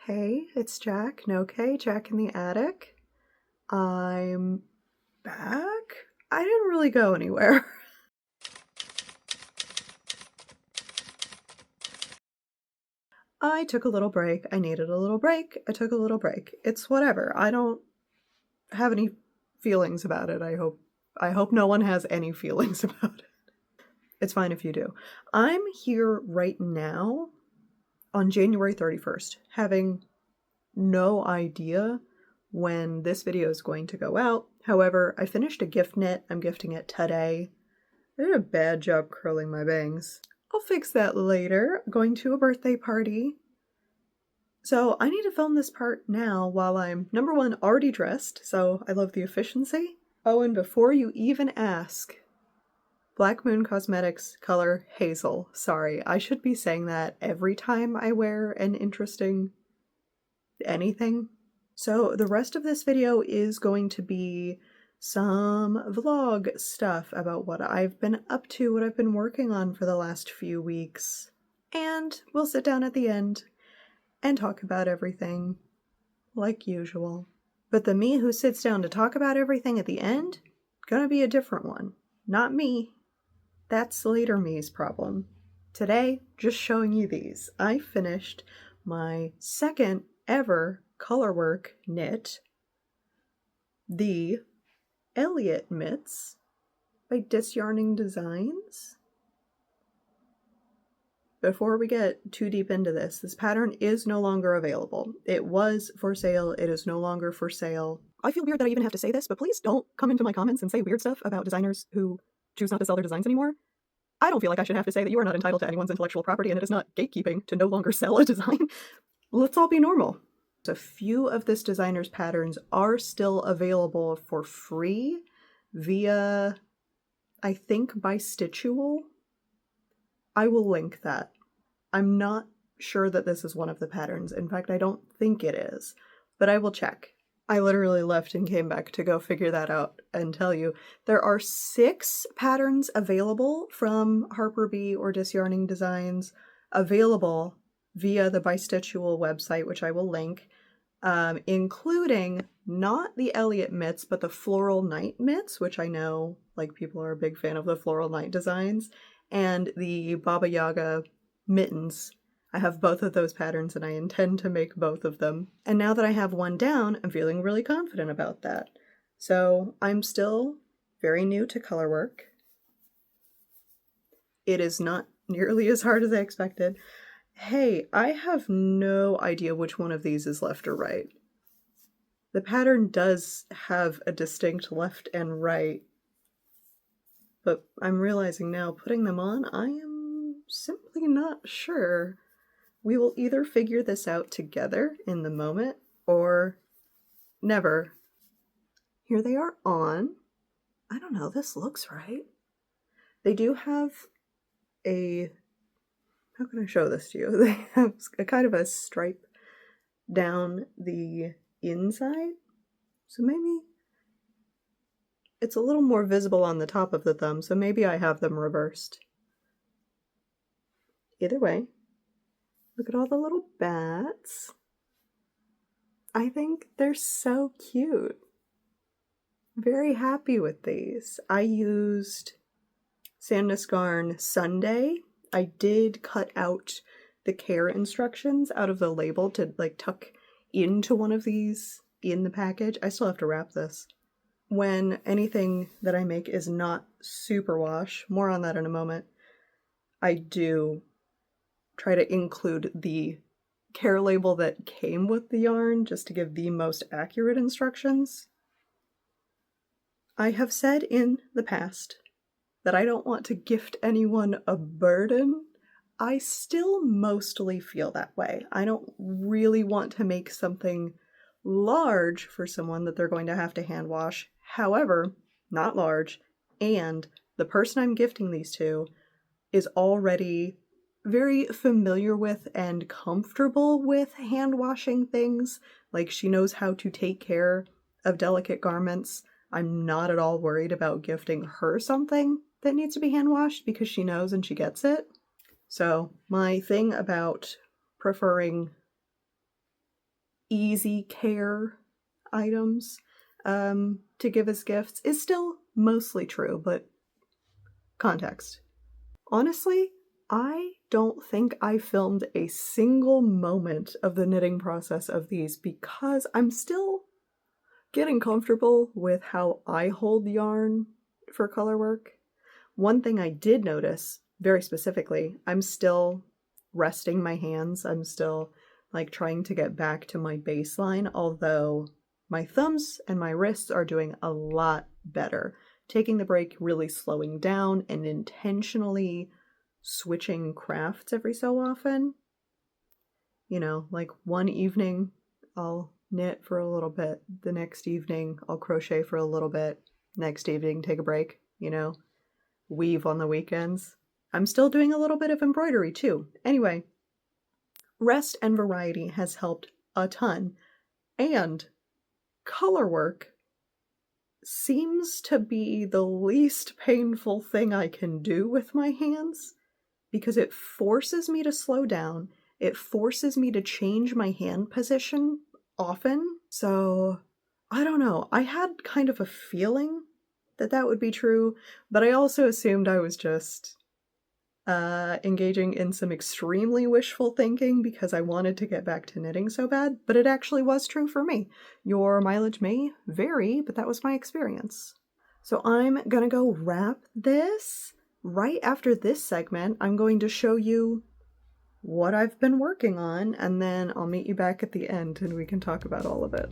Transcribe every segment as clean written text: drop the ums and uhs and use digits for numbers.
Hey, it's Jack. No K, Jack in the attic. I'm back? I didn't really go anywhere. I took a little break. I needed a little break. I took a little break. It's whatever. I don't have any feelings about it. I hope no one has any feelings about it. It's fine if you do. I'm here right now on January 31st, having no idea when this video is going to go out. However, I finished a gift knit. I'm gifting it today. I did a bad job curling my bangs. I'll fix that later. I'm going to a birthday party. So I need to film this part now while I'm, number one, already dressed, so I love the efficiency. Oh, and before you even ask, Black Moon Cosmetics color Hazel. Sorry, I should be saying that every time I wear an interesting anything. So the rest of this video is going to be some vlog stuff about what I've been up to, what I've been working on for the last few weeks. And we'll sit down at the end and talk about everything like usual. But the me who sits down to talk about everything at the end, gonna be a different one. Not me. That's later me's problem. Today, just showing you these. I finished my second ever colorwork knit, the Elliot mitts by Disyarning Designs. Before we get too deep into this, this pattern is no longer available. It was for sale, it is no longer for sale. I feel weird that I even have to say this, but please don't come into my comments and say weird stuff about designers who choose not to sell their designs anymore. I don't feel like I should have to say that you are not entitled to anyone's intellectual property, and it is not gatekeeping to no longer sell a design. Let's all be normal. A few of this designer's patterns are still available for free via, I think, Bystitchual. I will link that. I'm not sure that this is one of the patterns. In fact, I don't think it is, but I will check. I literally left and came back to go figure that out and tell you. There are 6 patterns available from Harper B or Disyarning Designs available via the Bystitchual website, which I will link, including not the Elliot mitts, but the Floral Night mitts, which I know like people are a big fan of the Floral Night designs, and the Baba Yaga mittens. I have both of those patterns and I intend to make both of them. And now that I have one down, I'm feeling really confident about that. So I'm still very new to colorwork. It is not nearly as hard as I expected. Hey, I have no idea which one of these is left or right. The pattern does have a distinct left and right, but I'm realizing now, putting them on, I am simply not sure. We will either figure this out together in the moment, or never. Here they are on. I don't know, this looks right. They do have a, how can I show this to you? They have a kind of a stripe down the inside, so maybe it's a little more visible on the top of the thumb, so maybe I have them reversed. Either way, look at all the little bats. I think they're so cute. Very happy with these. I used Sandnes Garn Sunday. I did cut out the care instructions out of the label to like tuck into one of these in the package. I still have to wrap this. When anything that I make is not superwash, more on that in a moment, I do try to include the care label that came with the yarn just to give the most accurate instructions. I have said in the past that I don't want to gift anyone a burden. I still mostly feel that way. I don't really want to make something large for someone that they're going to have to hand wash. However, not large, and the person I'm gifting these to is already very familiar with and comfortable with hand washing things. Like, she knows how to take care of delicate garments. I'm not at all worried about gifting her something that needs to be hand washed because she knows and she gets it. So my thing about preferring easy care items to give as gifts is still mostly true, but context. Honestly, I don't think I filmed a single moment of the knitting process of these because I'm still getting comfortable with how I hold yarn for color work. One thing I did notice, very specifically, I'm still resting my hands. I'm still like trying to get back to my baseline, although my thumbs and my wrists are doing a lot better. Taking the break, really slowing down, and intentionally switching crafts every so often. You know, like one evening I'll knit for a little bit. The next evening I'll crochet for a little bit. Next evening, take a break, you know, weave on the weekends. I'm still doing a little bit of embroidery too. Anyway, rest and variety has helped a ton. And color work seems to be the least painful thing I can do with my hands because it forces me to slow down. It forces me to change my hand position often. So, I don't know. I had kind of a feeling that that would be true, but I also assumed I was just engaging in some extremely wishful thinking because I wanted to get back to knitting so bad, but it actually was true for me. Your mileage may vary, but that was my experience. So I'm gonna go wrap this. Right after this segment, I'm going to show you what I've been working on, and then I'll meet you back at the end and we can talk about all of it.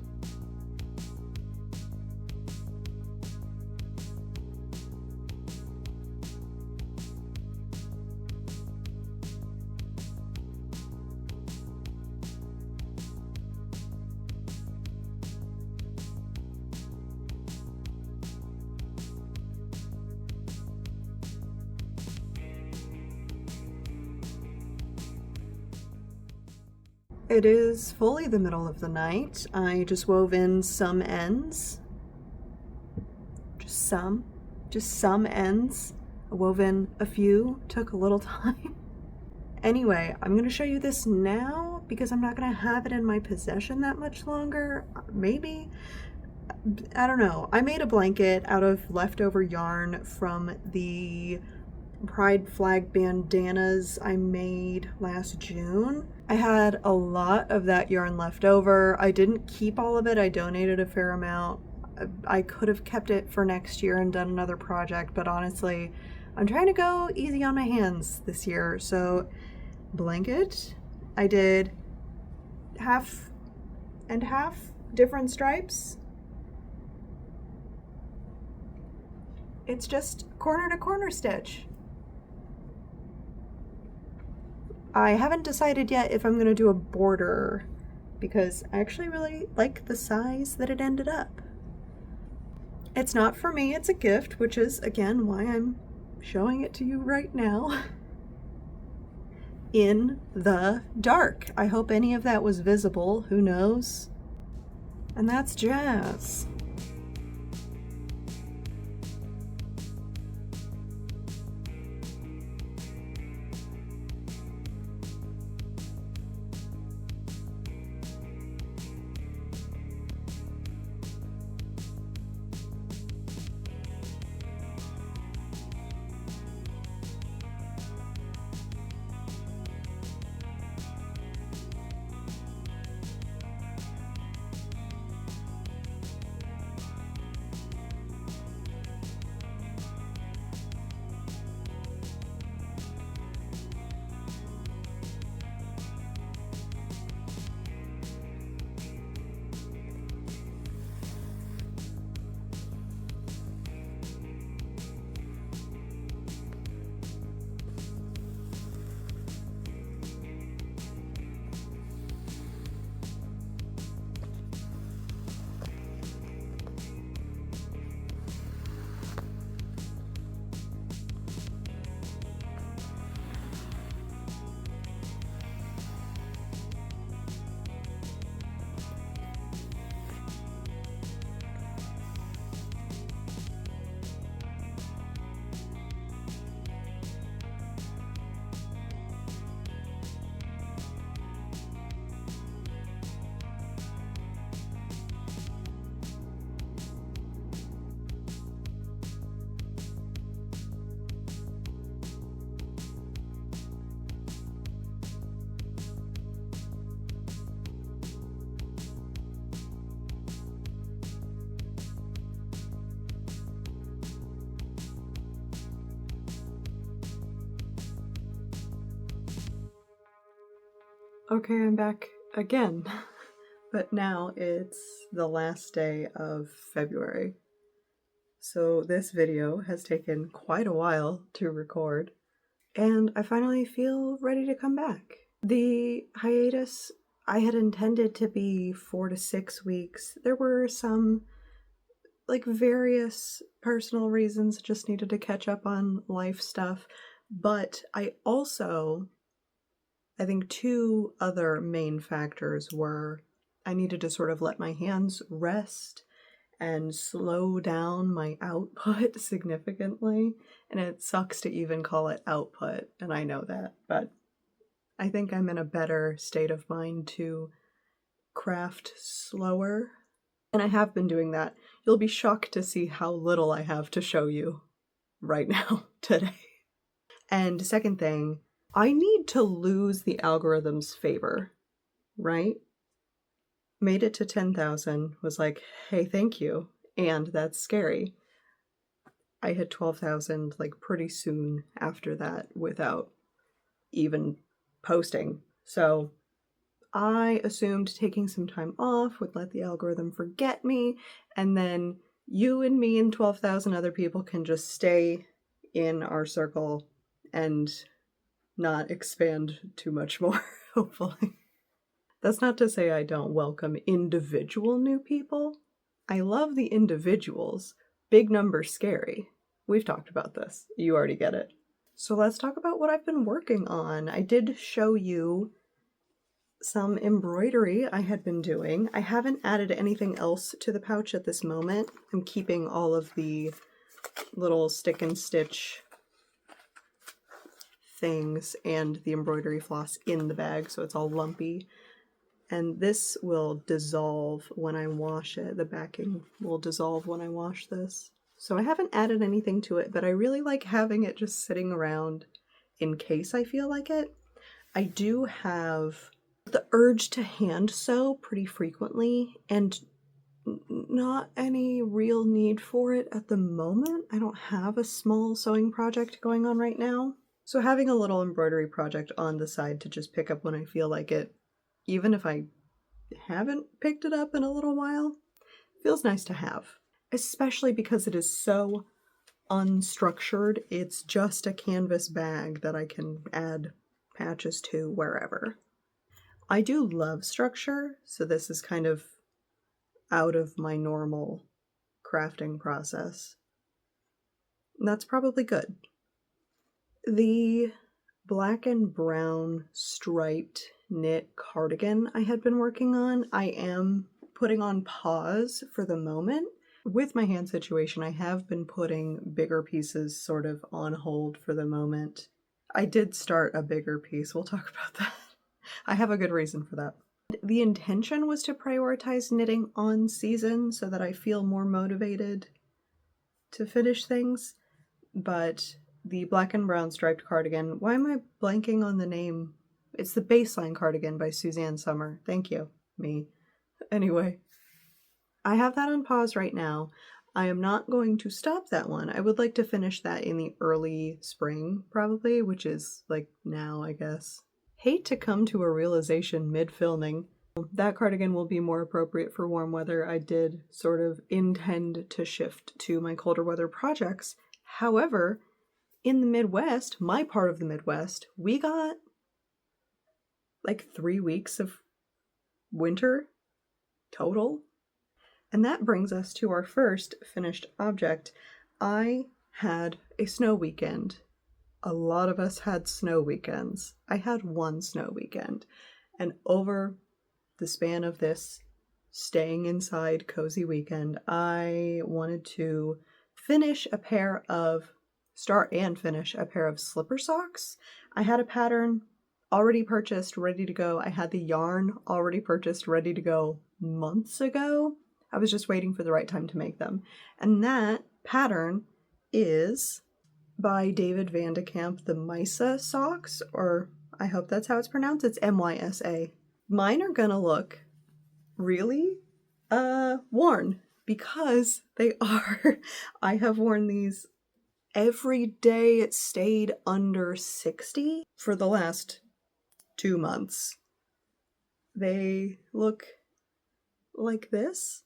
It is fully the middle of the night. I just wove in some ends. Just some ends. I wove in a few, took a little time. Anyway, I'm gonna show you this now because I'm not gonna have it in my possession that much longer. Maybe, I don't know. I made a blanket out of leftover yarn from the pride flag bandanas I made last June. I had a lot of that yarn left over. I didn't keep all of it. I donated a fair amount. I could have kept it for next year and done another project, but honestly, I'm trying to go easy on my hands this year. So blanket, I did half and half, different stripes. It's just corner to corner stitch. I haven't decided yet if I'm going to do a border because I actually really like the size that it ended up. It's not for me, it's a gift, which is again why I'm showing it to you right now in the dark. I hope any of that was visible, who knows? And that's jazz. Okay, I'm back again. But now it's the last day of February. So this video has taken quite a while to record, and I finally feel ready to come back. The hiatus I had intended to be 4 to 6 weeks. There were some, various personal reasons, just needed to catch up on life stuff, but I think two other main factors were I needed to sort of let my hands rest and slow down my output significantly. And it sucks to even call it output, and I know that, but I think I'm in a better state of mind to craft slower. And I have been doing that. You'll be shocked to see how little I have to show you right now, today. And second thing, I need to lose the algorithm's favor, right? Made it to 10,000, was like, hey, thank you. And that's scary. I hit 12,000 pretty soon after that without even posting. So I assumed taking some time off would let the algorithm forget me, and then you and me and 12,000 other people can just stay in our circle and not expand too much more, hopefully. That's not to say I don't welcome individual new people. I love the individuals. Big numbers scary. We've talked about this. You already get it. So let's talk about what I've been working on. I did show you some embroidery I had been doing. I haven't added anything else to the pouch at this moment. I'm keeping all of the little stick and stitch things and the embroidery floss in the bag, so it's all lumpy. And this will dissolve when I wash it. The backing will dissolve when I wash this. So I haven't added anything to it, but I really like having it just sitting around in case I feel like it. I do have the urge to hand sew pretty frequently, and not any real need for it at the moment. I don't have a small sewing project going on right now. So having a little embroidery project on the side to just pick up when I feel like it, even if I haven't picked it up in a little while, feels nice to have. Especially because it is so unstructured. It's just a canvas bag that I can add patches to wherever. I do love structure, so this is kind of out of my normal crafting process. And that's probably good. The black and brown striped knit cardigan I had been working on, I am putting on pause for the moment. With my hand situation, I have been putting bigger pieces sort of on hold for the moment. I did start a bigger piece. We'll talk about that. I have a good reason for that. The intention was to prioritize knitting on season so that I feel more motivated to finish things, but the black and brown striped cardigan, why am I blanking on the name? It's the Baseline Cardigan by Susanne Sommer. Thank you, me. Anyway, I have that on pause right now. I am not going to stop that one. I would like to finish that in the early spring, probably, which is now, I guess. Hate to come to a realization mid-filming. That cardigan will be more appropriate for warm weather. I did sort of intend to shift to my colder weather projects. However, in the Midwest, my part of the Midwest, we got 3 weeks of winter total. And that brings us to our first finished object. I had a snow weekend. A lot of us had snow weekends. I had one snow weekend. And over the span of this staying inside cozy weekend, I wanted to start and finish a pair of slipper socks. I had a pattern already purchased, ready to go. I had the yarn already purchased, ready to go months ago. I was just waiting for the right time to make them. And that pattern is by David Van de Kamp, the Mysa socks, or I hope that's how it's pronounced. It's M-Y-S-A. Mine are gonna look really worn because they are. I have worn these every day. It stayed under 60 for the last 2 months. They look like this.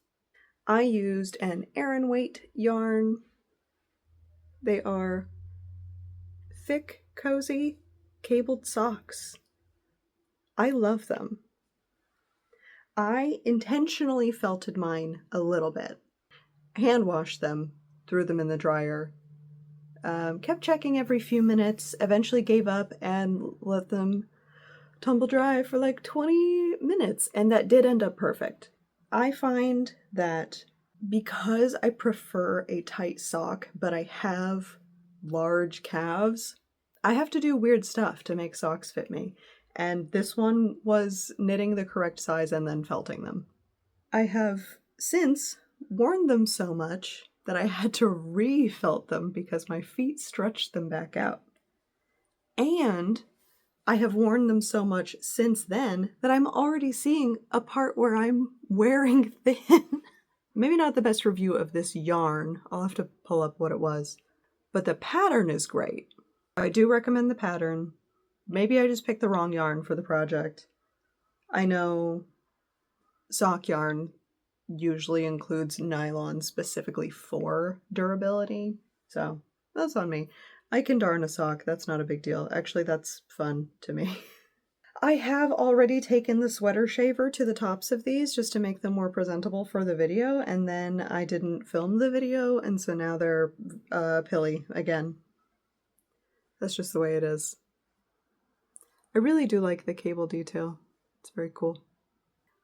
I used an Aran weight yarn. They are thick, cozy, cabled socks. I love them. I intentionally felted mine a little bit. Hand washed them, threw them in the dryer, kept checking every few minutes, eventually gave up and let them tumble dry for like 20 minutes, and that did end up perfect. I find that because I prefer a tight sock, but I have large calves, I have to do weird stuff to make socks fit me. And this one was knitting the correct size and then felting them. I have since worn them so much that I had to re-felt them because my feet stretched them back out. And I have worn them so much since then that I'm already seeing a part where I'm wearing thin. Maybe not the best review of this yarn. I'll have to pull up what it was. But the pattern is great. I do recommend the pattern. Maybe I just picked the wrong yarn for the project. I know sock yarn usually includes nylon specifically for durability, so that's on me. I can darn a sock, that's not a big deal. Actually, that's fun to me. I have already taken the sweater shaver to the tops of these just to make them more presentable for the video, and then I didn't film the video, and so now they're pilly again. That's just the way it is. I really do like the cable detail. It's very cool.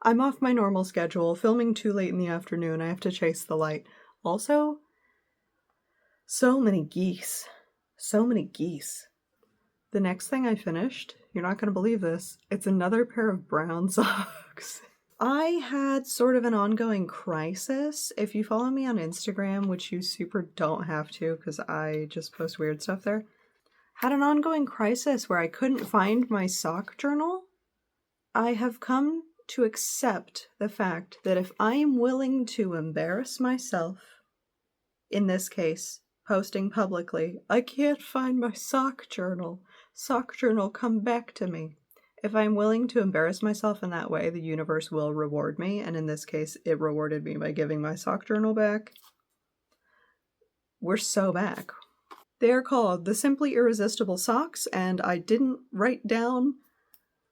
I'm off my normal schedule, filming too late in the afternoon. I have to chase the light. Also, so many geese. So many geese. The next thing I finished, you're not going to believe this, it's another pair of brown socks. I had sort of an ongoing crisis. If you follow me on Instagram, which you super don't have to because I just post weird stuff there, had an ongoing crisis where I couldn't find my sock journal. I have come to accept the fact that if I am willing to embarrass myself, in this case, posting publicly, I can't find my sock journal. Sock journal, come back to me. If I'm willing to embarrass myself in that way, the universe will reward me, and in this case, it rewarded me by giving my sock journal back. We're so back. They are called the Simply Irresistible Socks, and I didn't write down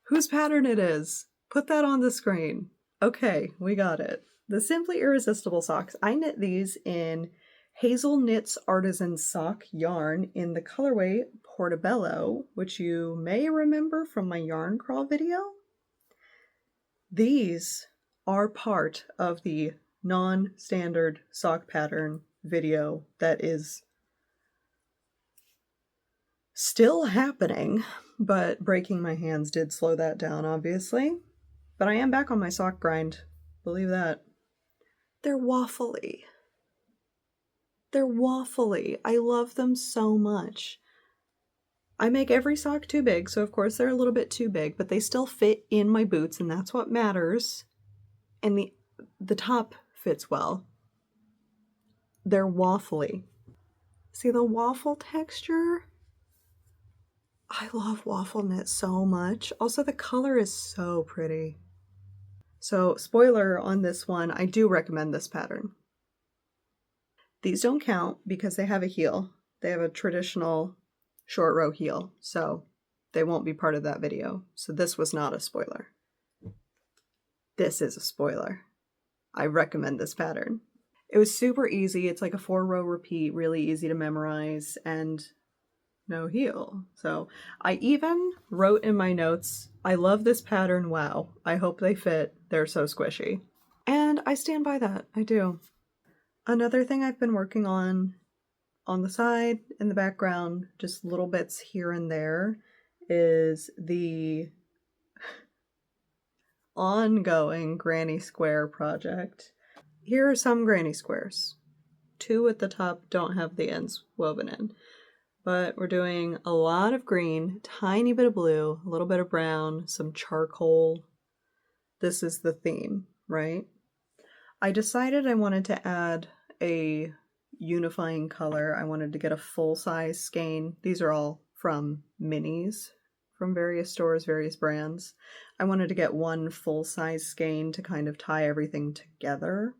whose pattern it is. Put that on the screen. Okay, we got it. The Simply Irresistible Socks. I knit these in Hazel Knits Artisan Sock yarn in the colorway Portobello, which you may remember from my yarn crawl video. These are part of the non-standard sock pattern video that is still happening, but breaking my hands did slow that down, obviously. But I am back on my sock grind. Believe that. They're waffly. They're waffly. I love them so much. I make every sock too big, so of course they're a little bit too big, but they still fit in my boots, and that's what matters. And the top fits well. They're waffly. See the waffle texture? I love waffle knit so much. Also, the color is so pretty. So, spoiler on this one, I do recommend this pattern. These don't count because they have a heel. They have a traditional short row heel, so they won't be part of that video. So this was not a spoiler. This is a spoiler. I recommend this pattern. It was super easy. It's like a 4-row repeat, really easy to memorize, and no heel. So I even wrote in my notes, I love this pattern, wow. I hope they fit. They're so squishy. And I stand by that. I do. Another thing I've been working on the side, in the background, just little bits here and there, is the ongoing granny square project. Here are some granny squares. 2 at the top don't have the ends woven in. But we're doing a lot of green, tiny bit of blue, a little bit of brown, some charcoal. This is the theme, right? I decided I wanted to add a unifying color. I wanted to get a full-size skein. These are all from minis from various stores, various brands. I wanted to get one full-size skein to kind of tie everything together.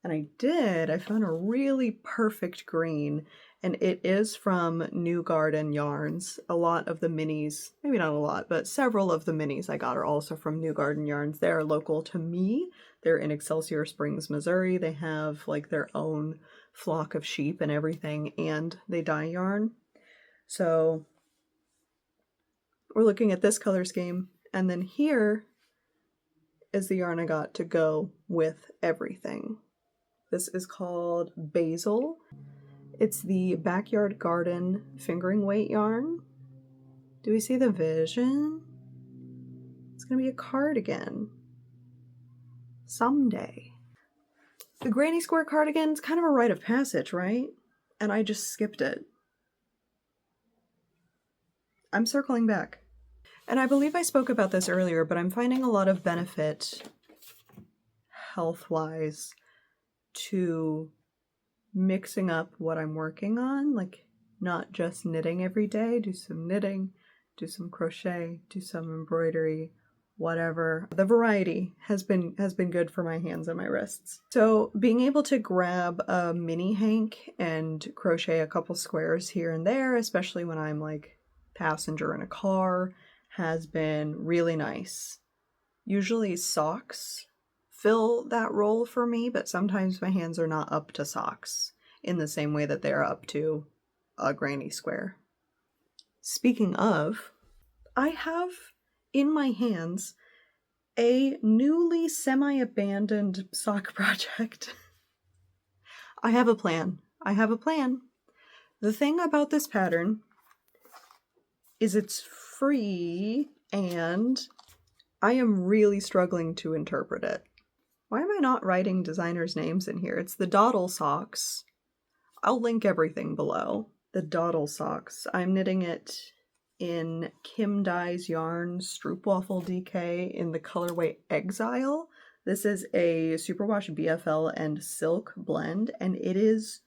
And I did. I found a really perfect green, and it is from New Garden Yarns. A lot of the minis, maybe not a lot, but several of the minis I got are also from New Garden Yarns. They're local to me. They're in Excelsior Springs, Missouri. They have like their own flock of sheep and everything, and they dye yarn. So we're looking at this color scheme, and then here is the yarn I got to go with everything. This is called Basil. It's the Backyard Garden fingering weight yarn. Do we see the vision? It's gonna be a cardigan. Someday. The granny square cardigan's kind of a rite of passage, right? And I just skipped it. I'm circling back. And I believe I spoke about this earlier, but I'm finding a lot of benefit health-wise to mixing up what I'm working on, like not just knitting every day, do some knitting, do some crochet, do some embroidery, whatever. The variety has been good for my hands and my wrists. So being able to grab a mini hank and crochet a couple squares here and there, especially when I'm like passenger in a car, has been really nice. Usually socks fill that role for me, but sometimes my hands are not up to socks in the same way that they're up to a granny square. Speaking of, I have in my hands a newly semi-abandoned sock project. I have a plan. The thing about this pattern is it's free and I am really struggling to interpret it. Why am I not writing designers' names in here? It's the Doddle socks. I'll link everything below. The Doddle socks. I'm knitting it in Kim Dye's yarn Stroopwafel DK in the colorway Exile. This is a superwash BFL and silk blend, and it is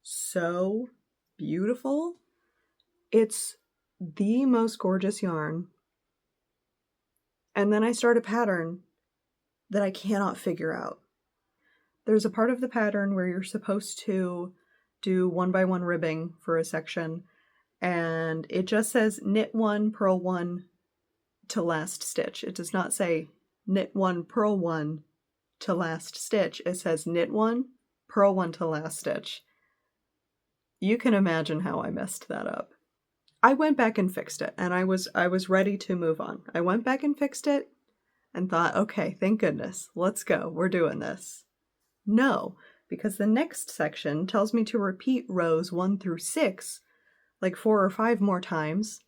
so beautiful. It's the most gorgeous yarn. And then I start a pattern that I cannot figure out. There's a part of the pattern where you're supposed to do 1x1 ribbing for a section, and it just says knit 1, purl 1 to last stitch. It does not say knit 1, purl 1 to last stitch. It says knit 1, purl 1 to last stitch. You can imagine how I messed that up. I went back and fixed it, and I was ready to move on. I went back and fixed it and thought, okay, thank goodness, let's go, we're doing this. No, because the next section tells me to repeat rows 1 through 6 like 4 or 5 more times.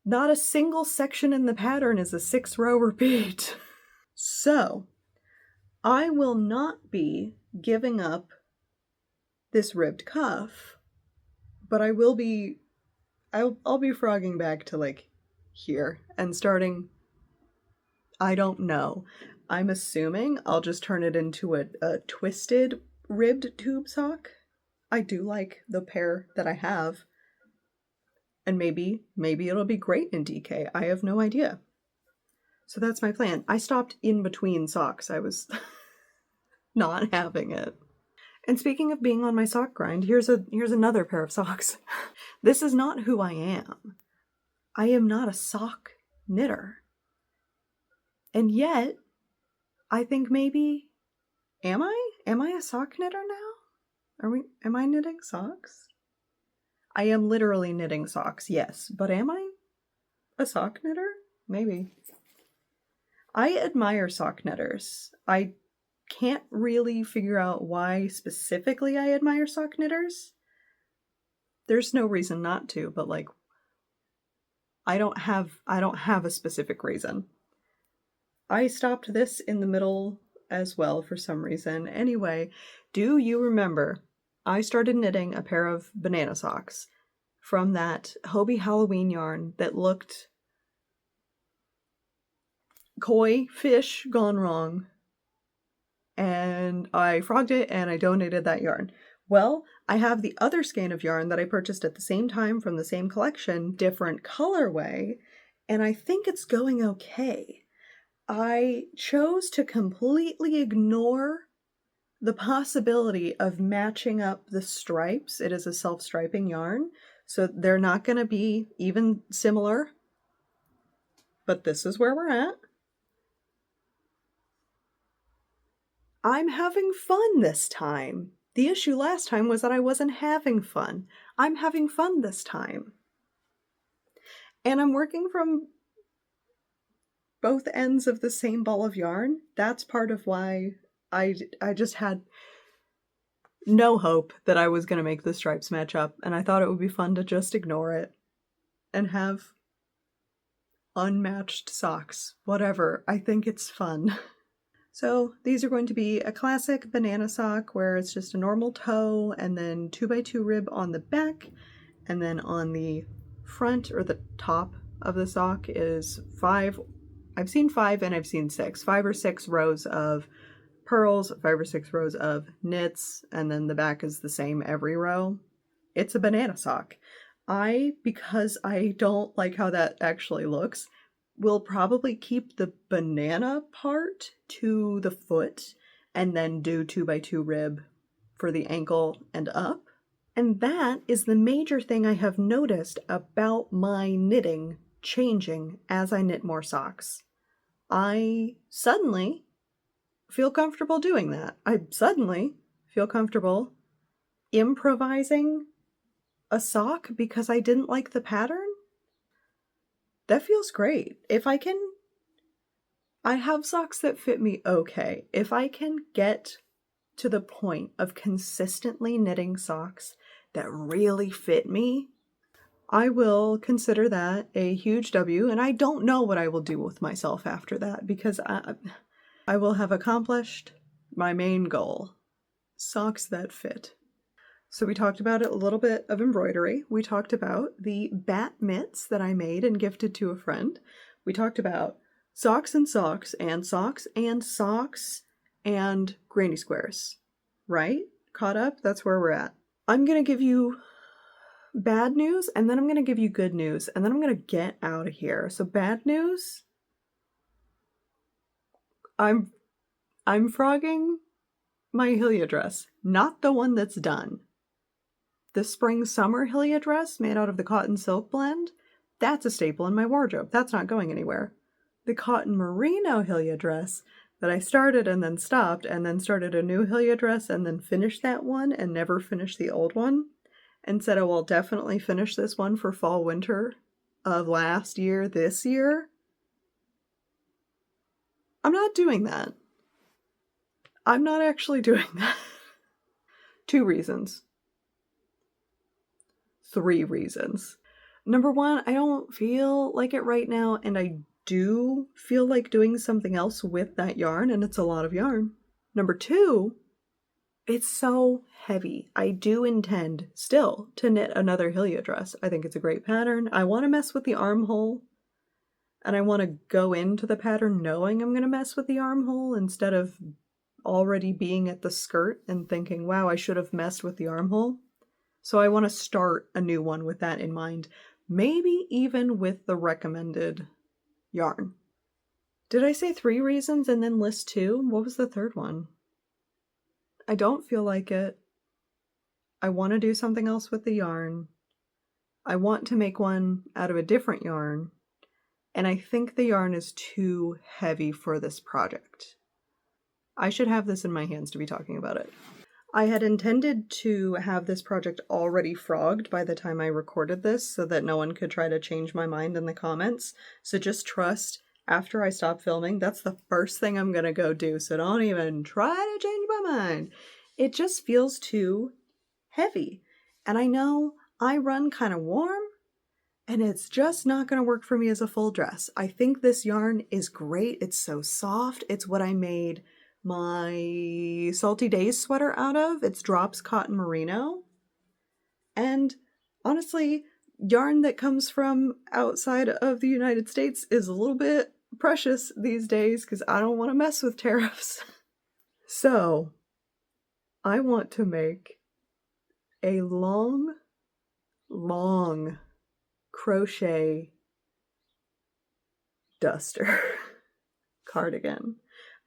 Not a single section in the pattern is a 6-row repeat. So, I will not be giving up this ribbed cuff, but I'll be frogging back to like here and starting, I don't know. I'm assuming I'll just turn it into a twisted ribbed tube sock. I do like the pair that I have. And maybe it'll be great in DK. I have no idea. So that's my plan. I stopped in between socks. I was not having it. And speaking of being on my sock grind, here's another pair of socks. This is not who I am. I am not a sock knitter. And yet, I think maybe, am I? Am I a sock knitter now? Am I knitting socks? I am literally knitting socks, yes. But am I a sock knitter? Maybe. I admire sock knitters. I can't really figure out why specifically I admire sock knitters. There's no reason not to, but like, I don't have a specific reason. I stopped this in the middle as well for some reason. Anyway, do you remember I started knitting a pair of banana socks from that Hobie Halloween yarn that looked koi fish gone wrong, and I frogged it and I donated that yarn. Well, I have the other skein of yarn that I purchased at the same time from the same collection, different colorway, and I think it's going okay. I chose to completely ignore the possibility of matching up the stripes. It is a self-striping yarn, so they're not going to be even similar, but this is where we're at. I'm having fun this time. The issue last time was that I wasn't having fun. I'm having fun this time. And I'm working from both ends of the same ball of yarn. That's part of why I just had no hope that I was going to make the stripes match up, and I thought it would be fun to just ignore it and have unmatched socks. Whatever. I think it's fun. So these are going to be a classic banana sock where it's just a normal toe and then 2x2 rib on the back, and then on the front or the top of the sock is 5. I've seen 5 and I've seen 6. 5 or 6 rows of pearls, 5 or 6 rows of knits, and then the back is the same every row. It's a banana sock. Because I don't like how that actually looks, will probably keep the banana part to the foot and then do 2x2 rib for the ankle and up. And that is the major thing I have noticed about my knitting changing as I knit more socks. I suddenly feel comfortable doing that. I suddenly feel comfortable improvising a sock because I didn't like the pattern. That feels great. I have socks that fit me okay. If I can get to the point of consistently knitting socks that really fit me, I will consider that a huge W, and I don't know what I will do with myself after that because I will have accomplished my main goal. Socks that fit. So we talked about a little bit of embroidery. We talked about the bat mitts that I made and gifted to a friend. We talked about socks and socks and socks and socks and granny squares. Right? Caught up? That's where we're at. I'm going to give you bad news, and then I'm going to give you good news, and then I'm going to get out of here. So bad news, I'm frogging my Hilja dress, not the one that's done. The spring summer Hilja dress made out of the cotton silk blend, that's a staple in my wardrobe. That's not going anywhere. The cotton merino Hilja dress that I started and then stopped, and then started a new Hilja dress and then finished that one and never finished the old one, and said I will definitely finish this one for fall winter of last year, this year. I'm not doing that. I'm not actually doing that. 2 reasons. 3 reasons. Number 1, I don't feel like it right now, and I do feel like doing something else with that yarn, and it's a lot of yarn. Number 2, it's so heavy. I do intend still to knit another Hilja dress. I think it's a great pattern. I want to mess with the armhole, and I want to go into the pattern knowing I'm going to mess with the armhole instead of already being at the skirt and thinking, wow, I should have messed with the armhole. So I want to start a new one with that in mind, maybe even with the recommended yarn. Did I say 3 reasons and then list 2? What was the third one? I don't feel like it. I want to do something else with the yarn. I want to make one out of a different yarn. And I think the yarn is too heavy for this project. I should have this in my hands to be talking about it. I had intended to have this project already frogged by the time I recorded this so that no one could try to change my mind in the comments. So just trust, after I stop filming, that's the first thing I'm going to go do. So don't even try to change my mind. It just feels too heavy. And I know I run kind of warm, and it's just not going to work for me as a full dress. I think this yarn is great. It's so soft. It's what I made my Salty Days sweater out of. It's Drops Cotton Merino. And honestly, yarn that comes from outside of the United States is a little bit precious these days because I don't want to mess with tariffs. So I want to make a long crochet duster cardigan.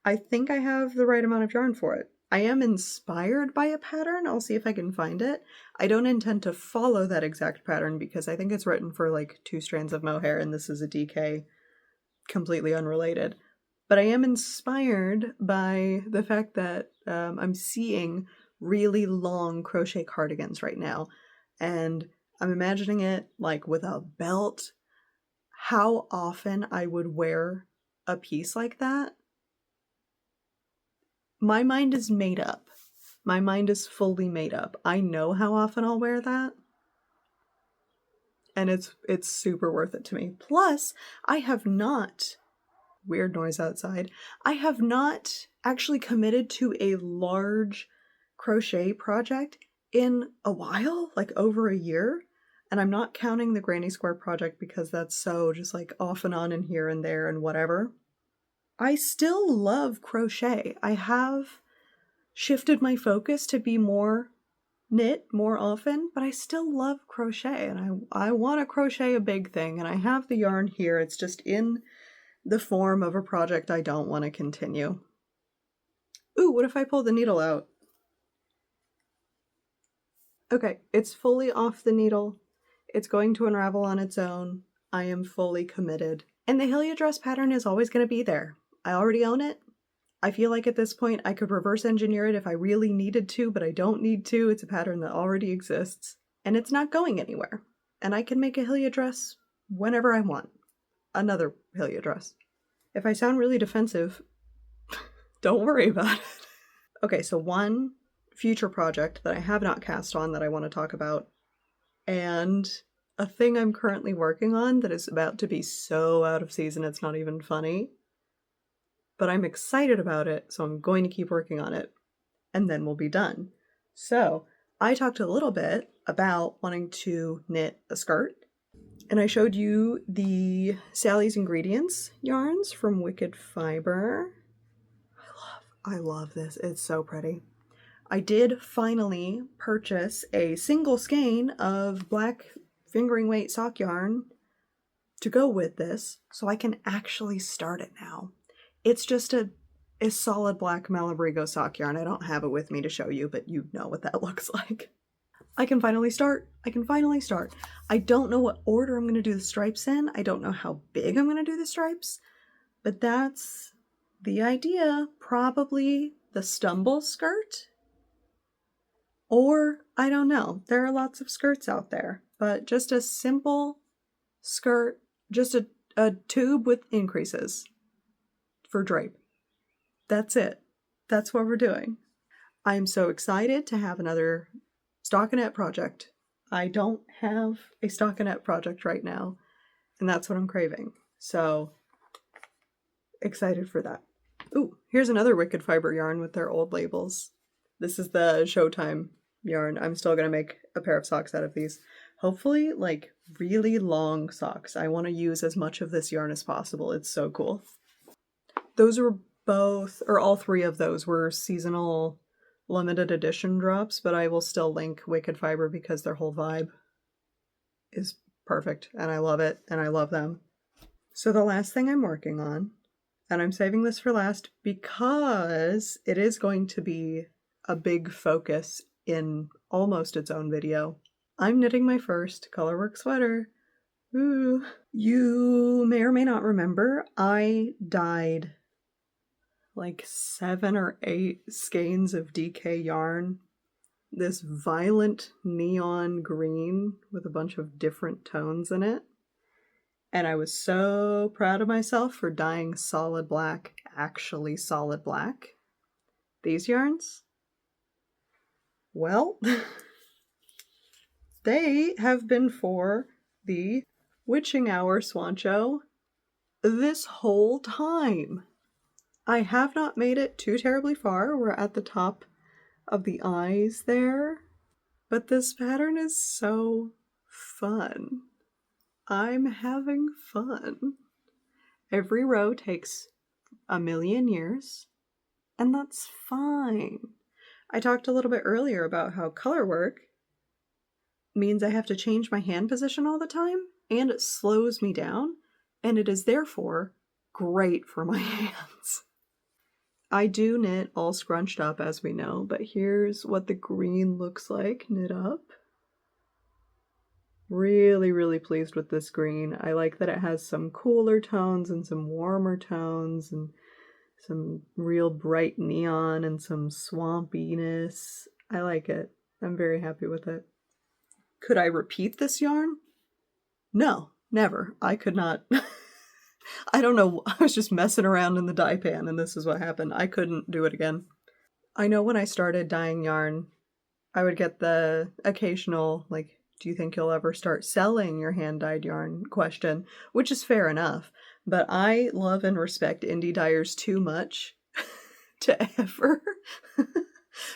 I think I have the right amount of yarn for it. I am inspired by a pattern. I'll see if I can find it. I don't intend to follow that exact pattern because I think it's written for like 2 strands of mohair and this is a DK completely unrelated. But I am inspired by the fact that I'm seeing really long crochet cardigans right now. And I'm imagining it like with a belt. How often I would wear a piece like that. My mind is made up. My mind is fully made up. I know how often I'll wear that. And it's super worth it to me. Plus, I have not, weird noise outside, I have not actually committed to a large crochet project in a while, like over a year. And I'm not counting the Granny Square project because that's so just like off and on and here and there and whatever. I still love crochet. I have shifted my focus to be more knit more often, but I still love crochet and I want to crochet a big thing and I have the yarn here. It's just in the form of a project I don't want to continue. Ooh, what if I pull the needle out? Okay, it's fully off the needle. It's going to unravel on its own. I am fully committed. And the Hilja dress pattern is always going to be there. I already own it. I feel like at this point I could reverse engineer it if I really needed to, but I don't need to. It's a pattern that already exists. And it's not going anywhere. And I can make a Hilja dress whenever I want. Another Hilja dress. If I sound really defensive, don't worry about it. Okay, so one future project that I have not cast on that I want to talk about, and a thing I'm currently working on that is about to be so out of season it's not even funny. But I'm excited about it, so I'm going to keep working on it, and then we'll be done. So, I talked a little bit about wanting to knit a skirt, and I showed you the Sally's Ingredients yarns from Wicked Fiber. I love this. It's so pretty. I did finally purchase a single skein of black fingering weight sock yarn to go with this, so I can actually start it now. It's just a solid black Malabrigo sock yarn. I don't have it with me to show you, but you know what that looks like. I can finally start. I don't know what order I'm going to do the stripes in. I don't know how big I'm going to do the stripes, but that's the idea. Probably the stumble skirt, or I don't know. There are lots of skirts out there, but just a simple skirt, just a tube with increases for drape. That's it. That's what we're doing. I'm so excited to have another stockinette project. I don't have a stockinette project right now, and that's what I'm craving. So excited for that. Ooh, here's another Wicked Fiber yarn with their old labels. This is the Showtime yarn. I'm still going to make a pair of socks out of these. Hopefully, like, really long socks. I want to use as much of this yarn as possible. It's so cool. Those were both, or all three of those were seasonal limited edition drops, but I will still link Wicked Fiber because their whole vibe is perfect, and I love it, and I love them. So the last thing I'm working on, and I'm saving this for last because it is going to be a big focus in almost its own video. I'm knitting my first colorwork sweater. Ooh. You may or may not remember, I dyed like 7 or 8 skeins of DK yarn. This violent neon green with a bunch of different tones in it. And I was so proud of myself for dyeing solid black, actually solid black. These yarns? Well, they have been for the Witching Hour Swancho this whole time. I have not made it too terribly far. We're at the top of the eyes there. But this pattern is so fun. I'm having fun. Every row takes a million years, and that's fine. I talked a little bit earlier about how color work means I have to change my hand position all the time, and it slows me down, and it is therefore great for my hands. I do knit all scrunched up, as we know, but here's what the green looks like knit up. Really, really pleased with this green. I like that it has some cooler tones and some warmer tones and some real bright neon and some swampiness. I like it. I'm very happy with it. Could I repeat this yarn? No, never. I could not. I don't know. I was just messing around in the dye pan and this is what happened. I couldn't do it again. I know when I started dyeing yarn, I would get the occasional, like, do you think you'll ever start selling your hand-dyed yarn question, which is fair enough. But I love and respect indie dyers too much to ever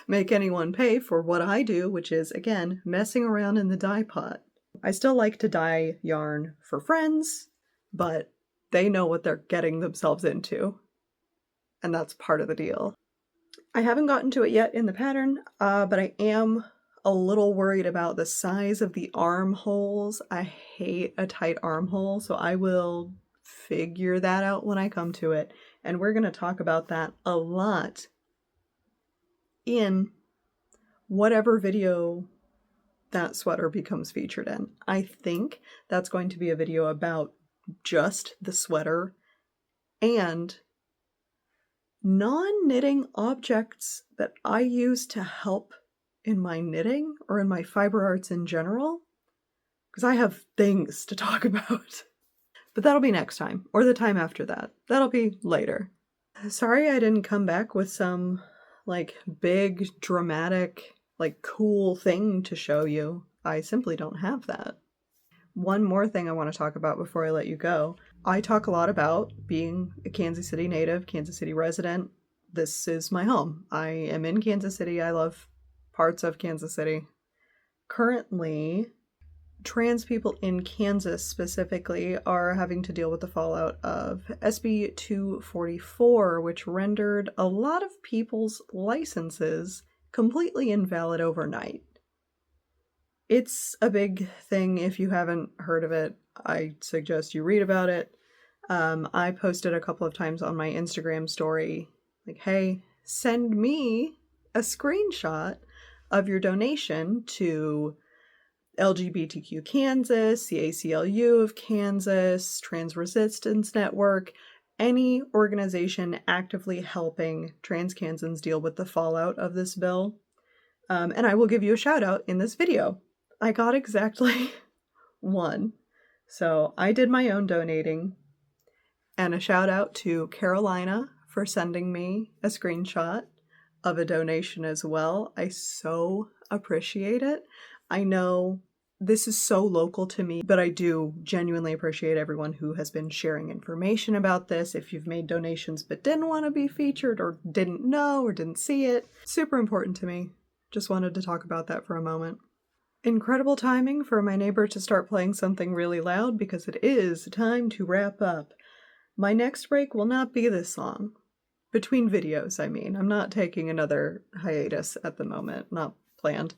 make anyone pay for what I do, which is, again, messing around in the dye pot. I still like to dye yarn for friends, but they know what they're getting themselves into, and that's part of the deal. I haven't gotten to it yet in the pattern, but I am a little worried about the size of the armholes. I hate a tight armhole, so I will figure that out when I come to it, and we're going to talk about that a lot in whatever video that sweater becomes featured in. I think that's going to be a video about just the sweater and non-knitting objects that I use to help in my knitting or in my fiber arts in general, because I have things to talk about. But that'll be next time, or the time after that. That'll be later. Sorry I didn't come back with some, like, big, dramatic, like, cool thing to show you. I simply don't have that. One more thing I want to talk about before I let you go. I talk a lot about being a Kansas City native, Kansas City resident. This is my home. I am in Kansas City. I love parts of Kansas City. Currently, trans people in Kansas specifically are having to deal with the fallout of SB 244, which rendered a lot of people's licenses completely invalid overnight. It's a big thing. If you haven't heard of it, I suggest you read about it. I posted a couple of times on my Instagram story, like, hey, send me a screenshot of your donation to LGBTQ Kansas, the ACLU of Kansas, Trans Resistance Network, any organization actively helping trans Kansans deal with the fallout of this bill. And I will give you a shout out in this video. I got exactly one. So I did my own donating, and a shout out to Carolina for sending me a screenshot of a donation as well. I so appreciate it. I know this is so local to me, but I do genuinely appreciate everyone who has been sharing information about this. If you've made donations but didn't want to be featured or didn't know or didn't see it, super important to me. Just wanted to talk about that for a moment. Incredible timing for my neighbor to start playing something really loud because it is time to wrap up. My next break will not be this long. Between videos, I mean. I'm not taking another hiatus at the moment, not planned.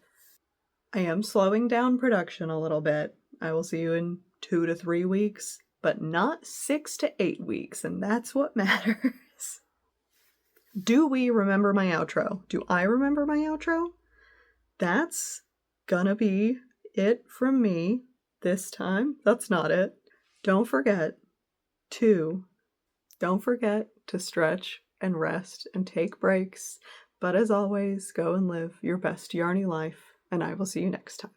I am slowing down production a little bit. I will see you in 2 to 3 weeks, but not 6 to 8 weeks, and that's what matters. Do we remember my outro? Do I remember my outro? That's gonna be it from me this time. That's not it. Don't forget to stretch and rest and take breaks. But as always, go and live your best yarny life, and I will see you next time.